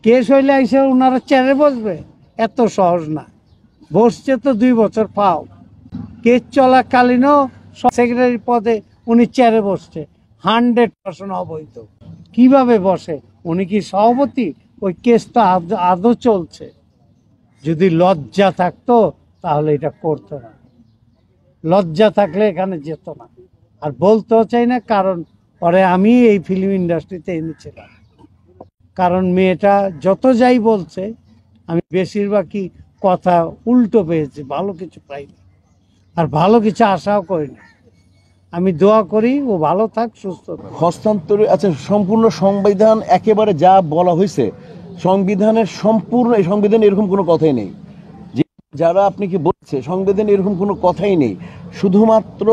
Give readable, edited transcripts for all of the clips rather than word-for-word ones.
Case হইলে এসে ওনারা চেয়ারে বসবে, এত সহজ না। বসছে তো 2 বছর পাও। কেস চলাকালীনও সেক্রেটারি পদে উনি চেয়ারে বসছে, 100% অবৈধ। কিভাবে বসে? উনি কি সভাপতি? ওই কেস তো আদৌ চলছে। যদি লজ্জা থাকতো তাহলে এটা করতো না। লজ্জা থাকলে এখানে যেত না। আর বলতেও চাই না, কারণ পরে আমি এই ফিল্ম ইন্ডাস্ট্রিতে এনেছিলাম। কারণ মেয়েটা যত যাই বলছে, আমি বেশিরভাগই কথা উল্টো পেয়েছি, ভালো কিছু পাইনি, আর ভালো কিছু আশাও করি না। আমি দোয়া করি ও ভালো থাক, সুস্থ থাক। হস্তান্তরে আচ্ছা, সম্পূর্ণ সংবিধান একেবারে যা বলা হয়েছে, সংবিধানের সম্পূর্ণ, এই সংবিধানে এরকম কোনো কথাই নেই। যে যারা আপনি কি বলছে সংবিধানে এরকম কোনো কথাই নেই। শুধুমাত্র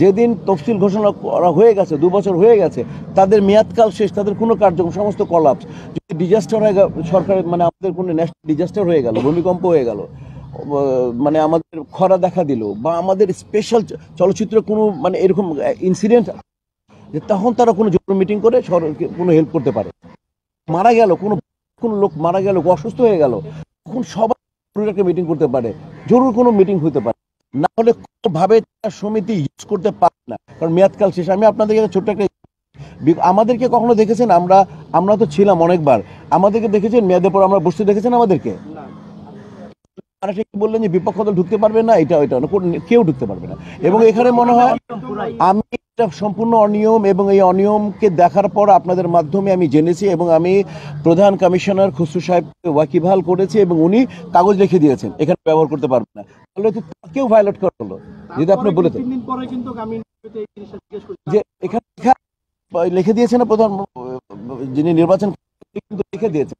যেদিন তফসিল ঘোষণা করা হয়ে গেছে, 2 বছর হয়ে গেছে, তাদের মেয়াদকাল শেষ, তাদের কোনো কার্যক্রম সমস্ত কলাপস। যদি ডিজাস্টার হয়ে গেল, সরকারের মানে আমাদের কোনো ন্যাশনাল ডিজাস্টার হয়ে গেল, ভূমিকম্প হয়ে গেল, মানে আমাদের খরা দেখা দিল, বা আমাদের স্পেশাল চলচ্চিত্র কোনো মানে এরকম ইনসিডেন্ট, যে তখন তারা কোনো জরুরি মিটিং করে কোনো হেল্প করতে পারে। মারা গেল কোনো লোক মারা গেল, অসুস্থ হয়ে গেল, তখন সবাই একটা মিটিং করতে পারে, জরুরি কোনো মিটিং হতে পারে। না হলে কোনোভাবে সমিতি ইউজ করতে পারে না, কারণ মেয়াদকাল শেষ। আমি আপনাদেরকে ছোট্ট একটা, আমাদেরকে কখনো দেখেছেন? আমরা তো ছিলাম অনেকবার, আমাদেরকে দেখেছেন মেয়াদের পর আমরা বসতে দেখেছেন আমাদেরকে? বললেন যে বিপক্ষ দল ঢুকতে পারবে না, এটা কেউ ঢুকতে পারবে না। এবং এখানে মনে হয় আমি এটা সম্পূর্ণ অনিয়ম, এবং এই অনিয়মকে দেখার পর আপনাদের মাধ্যমে আমি জেনেছি, এবং আমি প্রধান কমিশনার খুসরু সাহেবকে ওয়াকিবহাল করেছি, এবং উনি কাগজ লিখে দিয়েছেন এখানে ব্যবহার করতে পারবে না। তাহলে তো কেউ ভায়োলেট করা হলো, যদি আপনি বলেছেন যে এখানে লিখে দিয়েছেন না প্রধান, যিনি নির্বাচন কিন্তু লিখে দিয়েছেন।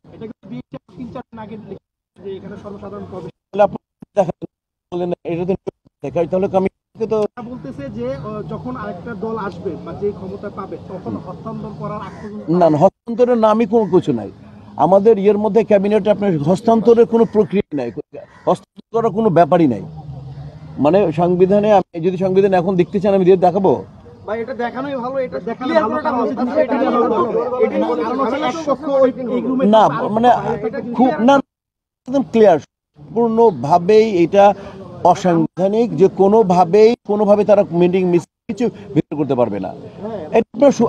তাহলে বলতেছে যে যখন আরেকটা দল আসবে বা যে ক্ষমতা পাবে তখন হস্তান্তর করার না, হস্তান্তরের নামই কোনো কিছু নাই আমাদের ইয়ের মধ্যে। ক্যাবিনেটে আপনার হস্তান্তরের কোনো প্রক্রিয়া নাই, হস্তান্তর করার কোনো ব্যাপারই নাই। মানে সংবিধানে, আপনি যদি সংবিধান এখন দেখতে চান আমি দিয়ে দেখাবো। না মানে খুব না, একদম ক্লিয়ার, সম্পূর্ণভাবেই এটা অসাংবিধানিক, যে কোনোভাবে তারা মিটিং মিস কিছু ভিতর করতে পারবে না।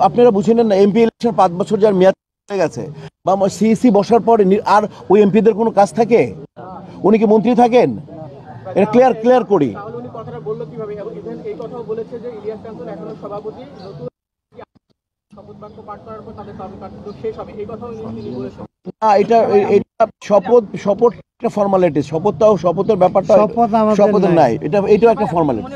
আপনারা বুঝে নেন না, এমপি ইলেকশন 5 বছর যার মেয়াদ হয়ে গেছে, বা সিইসি বসার পরে আর ওই এমপিদের কোনো কাজ থাকে? উনি কি মন্ত্রী থাকেন? এটা ক্লিয়ার করি। শপথ একটা ফর্মালিটি, শপথের ব্যাপারটা শপথের নাই, এটাও একটা ফর্মালিটি।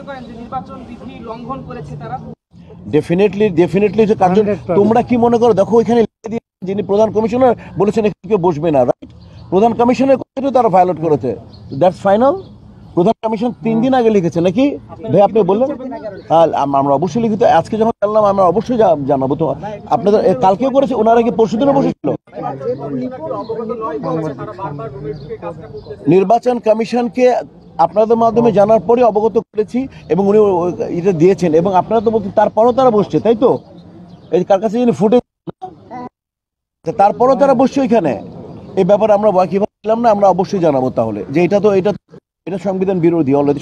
ডেফিনেটলি কার্যত। তোমরা কি মনে করো? দেখো ওইখানে যিনি প্রধান কমিশনার বলেছেন এখানে কেউ বসবে না, রাইট? প্রধান কমিশনের কথাটা তারা ভায়োলেট করেছে, দ্যাটস ফাইনাল। প্রধান কমিশন 3 দিন আগে লিখেছে নাকি ভাই? আপনি বললেন আমরা অবশ্যই লিখিত, আজকে যখন জানলাম আমরা অবশ্যই জানাবো। তো আপনাদের কালকেও করেছে, ওনারা কি পরশুদিনও বসেছিল? নির্বাচন কমিশনকে আপনাদের মাধ্যমে জানার পরে অবগত করেছি, এবং উনি এটা দিয়েছেন, এবং আপনারা তো বলছেন তারপরও তারা বসছে, তাই তো? এই কার কাছে যিনি ফুটেজ, তারপরও তারা বসছে ওইখানে। এই ব্যাপারে আমরা ওয়াকিবহাল ছিলাম না, আমরা অবশ্যই জানাবো তাহলে, যে এটা সংবিধান বিরোধী অলরেডি।